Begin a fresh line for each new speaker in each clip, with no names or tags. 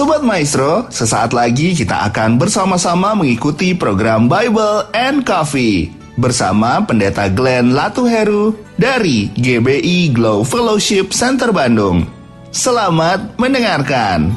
Sobat Maestro, sesaat lagi kita akan bersama-sama mengikuti program Bible and Coffee bersama Pendeta Glenn Latuheru dari GBI Glow Fellowship Center Bandung. Selamat mendengarkan.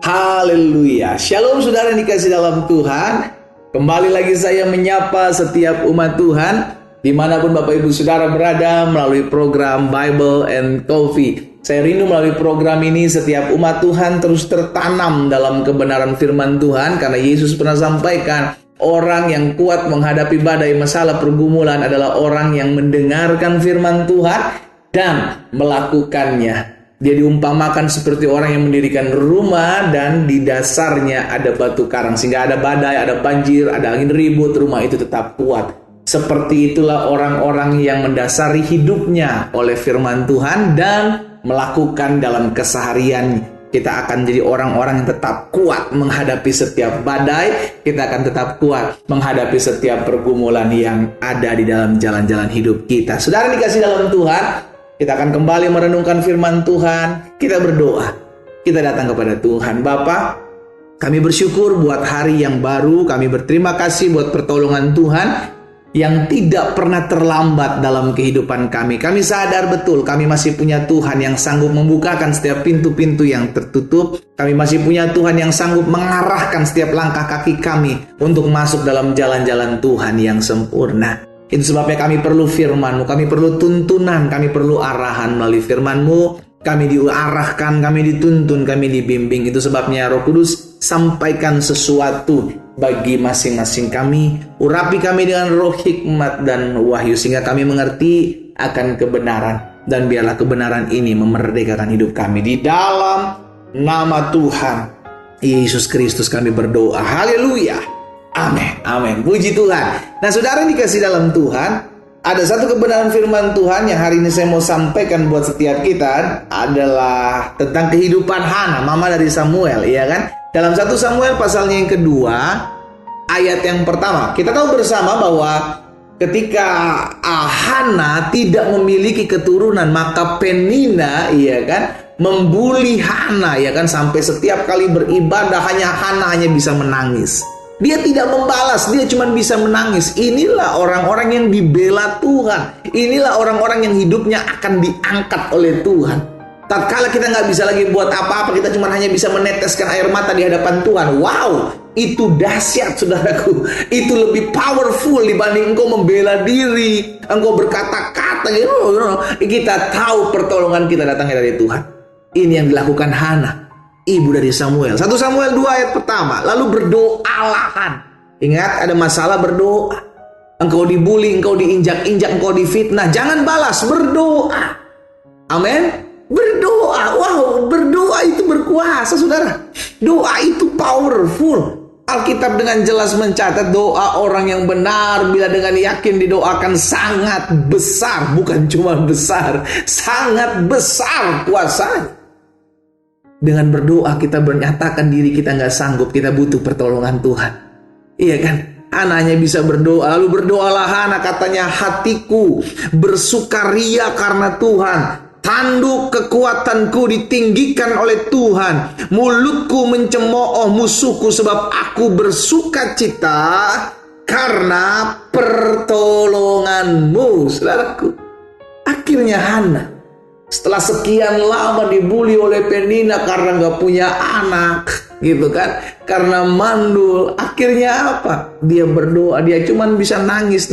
Haleluya. Shalom saudara yang dikasih dalam Tuhan. Kembali lagi saya menyapa setiap umat Tuhan dimanapun Bapak Ibu Saudara berada melalui program Bible and Coffee. Saya rindu melalui program ini setiap umat Tuhan terus tertanam dalam kebenaran firman Tuhan. Karena Yesus pernah sampaikan, orang yang kuat menghadapi badai masalah pergumulan adalah orang yang mendengarkan firman Tuhan dan melakukannya. Dia diumpamakan seperti orang yang mendirikan rumah dan di dasarnya ada batu karang. Sehingga ada badai, ada banjir, ada angin ribut, rumah itu tetap kuat. Seperti itulah orang-orang yang mendasari hidupnya oleh firman Tuhan dan melakukan dalam keseharian. Kita akan jadi orang-orang yang tetap kuat menghadapi setiap badai. Kita akan tetap kuat menghadapi setiap pergumulan yang ada di dalam jalan-jalan hidup kita. Saudara dikasih dalam Tuhan, kita akan kembali merenungkan firman Tuhan. Kita berdoa. Kita datang kepada Tuhan. Bapa, kami bersyukur buat hari yang baru. Kami berterima kasih buat pertolongan Tuhan yang tidak pernah terlambat dalam kehidupan kami. Kami sadar betul kami masih punya Tuhan yang sanggup membukakan setiap pintu-pintu yang tertutup. Kami masih punya Tuhan yang sanggup mengarahkan setiap langkah kaki kami untuk masuk dalam jalan-jalan Tuhan yang sempurna. Itu sebabnya kami perlu firman-Mu, kami perlu tuntunan, kami perlu arahan melalui firman-Mu. Kami diarahkan, kami dituntun, kami dibimbing. Itu sebabnya Roh Kudus sampaikan sesuatu bagi masing-masing kami. Urapi kami dengan roh hikmat dan wahyu sehingga kami mengerti akan kebenaran. Dan biarlah kebenaran ini memerdekakan hidup kami. Di dalam nama Tuhan Yesus Kristus kami berdoa. Haleluya. Amin, amin. Puji Tuhan. Nah, saudara yang dikasih dalam Tuhan, ada satu kebenaran firman Tuhan yang hari ini saya mau sampaikan buat setiap kita adalah tentang kehidupan Hana, mama dari Samuel, ya kan? Dalam 1 Samuel pasalnya yang kedua, ayat yang pertama, kita tahu bersama bahwa ketika Hana tidak memiliki keturunan, maka Penina, ya kan, membuli Hana, ya kan, sampai setiap kali beribadah Hana hanya bisa menangis. Dia tidak membalas, dia cuma bisa menangis. Inilah orang-orang yang dibela Tuhan. Inilah orang-orang yang hidupnya akan diangkat oleh Tuhan. Tatkala kita nggak bisa lagi buat apa-apa, kita cuma hanya bisa meneteskan air mata di hadapan Tuhan. Wow, itu dahsyat saudaraku. Itu lebih powerful dibanding engkau membela diri, engkau berkata-kata. Kita tahu pertolongan kita datangnya dari Tuhan. Ini yang dilakukan Hana, ibu dari Samuel. 1 Samuel 2 ayat pertama. Lalu berdoalah Hana. Ingat, ada masalah, berdoa. Engkau dibully, engkau diinjak-injak, engkau difitnah, jangan balas, berdoa. Amin. Berdoa. Wow, berdoa itu berkuasa saudara. Doa itu powerful. Alkitab dengan jelas mencatat doa orang yang benar bila dengan yakin didoakan sangat besar. Bukan cuma besar, sangat besar kuasanya. Dengan berdoa kita menyatakan diri kita nggak sanggup, kita butuh pertolongan Tuhan. Iya kan? Hana hanya bisa berdoa. Lalu berdoalah Hana, katanya, hatiku bersukaria karena Tuhan. Tanduk kekuatanku ditinggikan oleh Tuhan. Mulutku mencemooh musuhku sebab aku bersuka cita karena pertolonganmu. Saudaraku, akhirnya Hana setelah sekian lama dibully oleh Penina karena gak punya anak, gitu kan, karena mandul, akhirnya apa? Dia berdoa, dia cuman bisa nangis.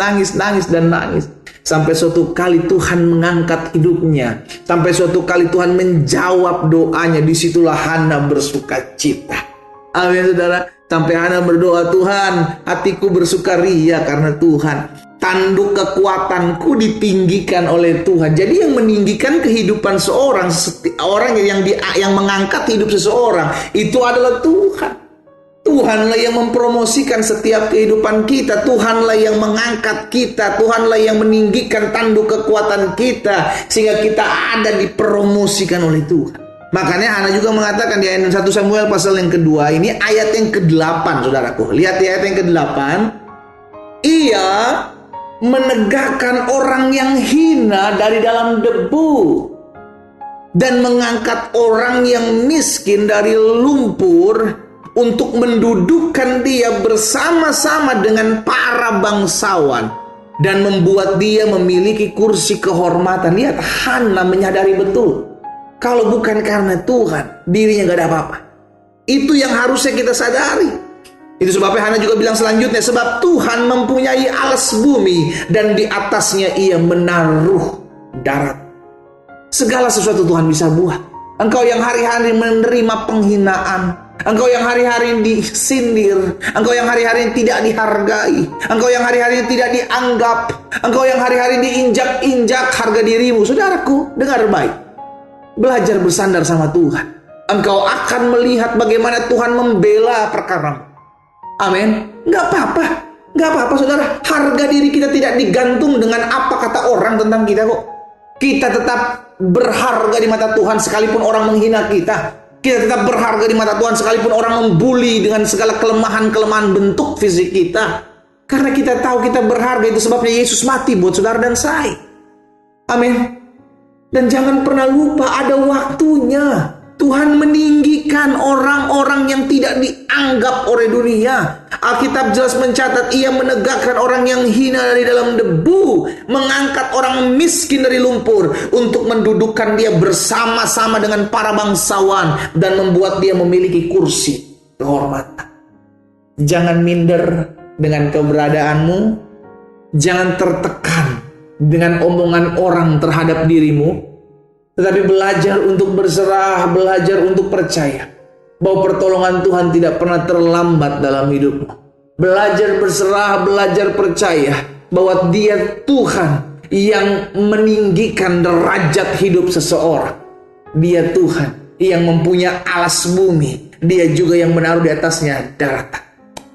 Sampai suatu kali Tuhan mengangkat hidupnya. Sampai suatu kali Tuhan menjawab doanya. Disitulah Hana bersuka cita. Amin saudara. Sampai Hana berdoa, Tuhan, hatiku bersukaria karena Tuhan. Tanduk kekuatanku ditinggikan oleh Tuhan. Jadi yang meninggikan kehidupan seorang, orang yang mengangkat hidup seseorang, itu adalah Tuhan. Tuhanlah yang mempromosikan setiap kehidupan kita. Tuhanlah yang mengangkat kita. Tuhanlah yang meninggikan tanduk kekuatan kita, sehingga kita ada dipromosikan oleh Tuhan. Makanya Hana juga mengatakan di ayat 1 Samuel pasal yang kedua, ini ayat yang ke-8 saudaraku. Lihat di ayat yang ke-8. Ia menegakkan orang yang hina dari dalam debu dan mengangkat orang yang miskin dari lumpur untuk mendudukkan dia bersama-sama dengan para bangsawan dan membuat dia memiliki kursi kehormatan. Lihat, Hana menyadari betul kalau bukan karena Tuhan, dirinya gak ada apa-apa. Itu yang harusnya kita sadari. Itu sebabnya Hana juga bilang selanjutnya, sebab Tuhan mempunyai alas bumi dan di atasnya ia menaruh darat. Segala sesuatu Tuhan bisa buat. Engkau yang hari-hari menerima penghinaan, engkau yang hari-hari disindir, engkau yang hari-hari tidak dihargai, engkau yang hari-hari tidak dianggap, engkau yang hari-hari diinjak-injak harga dirimu. Saudaraku, dengar baik. Belajar bersandar sama Tuhan. Engkau akan melihat bagaimana Tuhan membela perkaramu. Amin. Gak apa-apa. Gak apa-apa, saudara. Harga diri kita tidak digantung dengan apa kata orang tentang kita kok. Kita tetap berharga di mata Tuhan sekalipun orang menghina kita. Kita tetap berharga di mata Tuhan sekalipun orang membuli dengan segala kelemahan-kelemahan bentuk fisik kita. Karena kita tahu kita berharga, itu sebabnya Yesus mati buat saudara dan saya. Amin. Dan jangan pernah lupa ada waktunya. Tuhan meninggikan orang-orang yang tidak dianggap oleh dunia. Alkitab jelas mencatat ia menegakkan orang yang hina dari dalam debu, mengangkat orang miskin dari lumpur untuk mendudukkan dia bersama-sama dengan para bangsawan dan membuat dia memiliki kursi kehormatan. Jangan minder dengan keberadaanmu, jangan tertekan dengan omongan orang terhadap dirimu. Tetapi belajar untuk berserah, belajar untuk percaya bahwa pertolongan Tuhan tidak pernah terlambat dalam hidupmu. Belajar berserah, belajar percaya bahwa Dia Tuhan yang meninggikan derajat hidup seseorang. Dia Tuhan yang mempunyai alas bumi. Dia juga yang menaruh di atasnya daratan.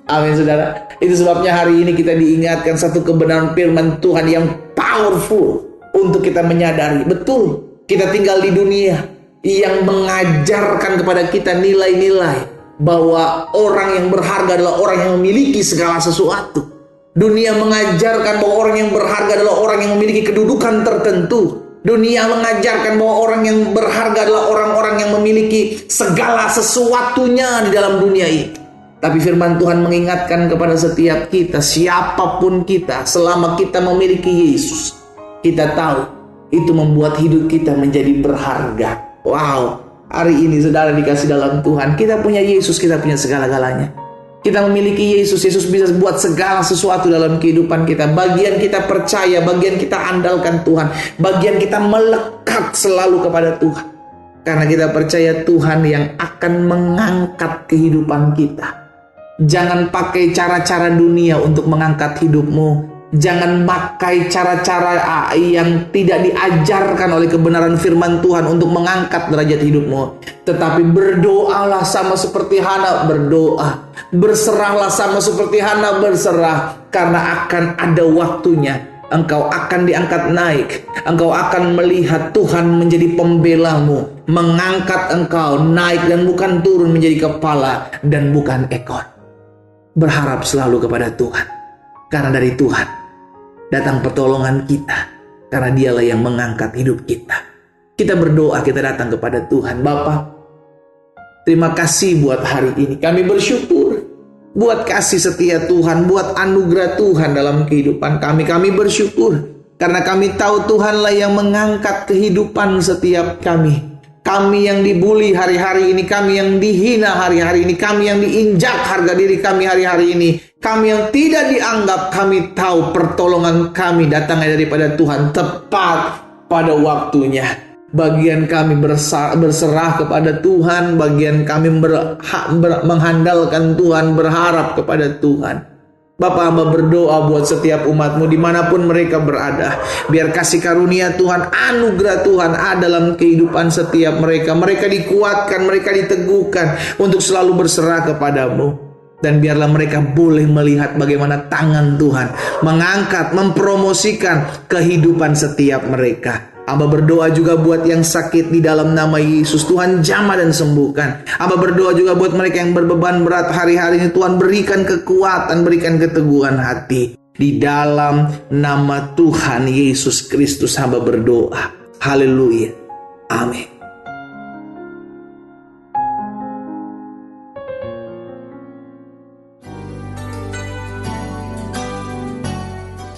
Amin, saudara. Itu sebabnya hari ini kita diingatkan satu kebenaran firman Tuhan yang powerful untuk kita menyadari. Betul, kita tinggal di dunia yang mengajarkan kepada kita nilai-nilai bahwa orang yang berharga adalah orang yang memiliki segala sesuatu. Dunia mengajarkan bahwa orang yang berharga adalah orang yang memiliki kedudukan tertentu. Dunia mengajarkan bahwa orang yang berharga adalah orang-orang yang memiliki segala sesuatunya di dalam dunia ini. Tapi firman Tuhan mengingatkan kepada setiap kita, siapapun kita, selama kita memiliki Yesus, kita tahu itu membuat hidup kita menjadi berharga. Wow, hari ini saudara dikasih dalam Tuhan, kita punya Yesus, kita punya segala-galanya. Kita memiliki Yesus, Yesus bisa buat segala sesuatu dalam kehidupan kita. Bagian kita percaya, bagian kita andalkan Tuhan, bagian kita melekat selalu kepada Tuhan. Karena kita percaya Tuhan yang akan mengangkat kehidupan kita. Jangan pakai cara-cara dunia untuk mengangkat hidupmu. Jangan pakai cara-cara yang tidak diajarkan oleh kebenaran firman Tuhan untuk mengangkat derajat hidupmu. Tetapi berdoalah sama seperti Hana berdoa. Berserahlah sama seperti Hana berserah. Karena akan ada waktunya. Engkau akan diangkat naik. Engkau akan melihat Tuhan menjadi pembelamu. Mengangkat engkau naik dan bukan turun menjadi kepala dan bukan ekor. Berharap selalu kepada Tuhan. Karena dari Tuhan datang pertolongan kita. Karena Dialah yang mengangkat hidup kita. Kita berdoa, kita datang kepada Tuhan. Bapa, terima kasih buat hari ini. Kami bersyukur buat kasih setia Tuhan, buat anugerah Tuhan dalam kehidupan kami. Kami bersyukur karena kami tahu Tuhanlah yang mengangkat kehidupan setiap kami. Kami yang dibuli hari-hari ini, kami yang dihina hari-hari ini, kami yang diinjak harga diri kami hari-hari ini, kami yang tidak dianggap, kami tahu pertolongan kami datangnya daripada Tuhan tepat pada waktunya. Bagian kami berserah kepada Tuhan, bagian kami mengandalkan Tuhan, berharap kepada Tuhan. Bapa, hamba berdoa buat setiap umatmu dimanapun mereka berada. Biar kasih karunia Tuhan, anugerah Tuhan ada dalam kehidupan setiap mereka. Mereka dikuatkan, mereka diteguhkan untuk selalu berserah kepadamu. Dan biarlah mereka boleh melihat bagaimana tangan Tuhan mengangkat, mempromosikan kehidupan setiap mereka. Amba berdoa juga buat yang sakit di dalam nama Yesus. Tuhan jamah dan sembuhkan. Amba berdoa juga buat mereka yang berbeban berat hari-hari ini. Tuhan berikan kekuatan, berikan keteguhan hati. Di dalam nama Tuhan Yesus Kristus hamba berdoa. Haleluya. Amin.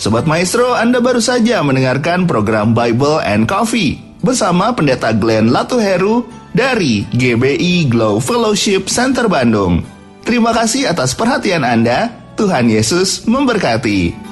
Sobat Maestro, Anda baru saja mendengarkan program Bible and Coffee bersama Pendeta Glenn Latuheru dari GBI Glow Fellowship Center Bandung. Terima kasih atas perhatian Anda. Tuhan Yesus memberkati.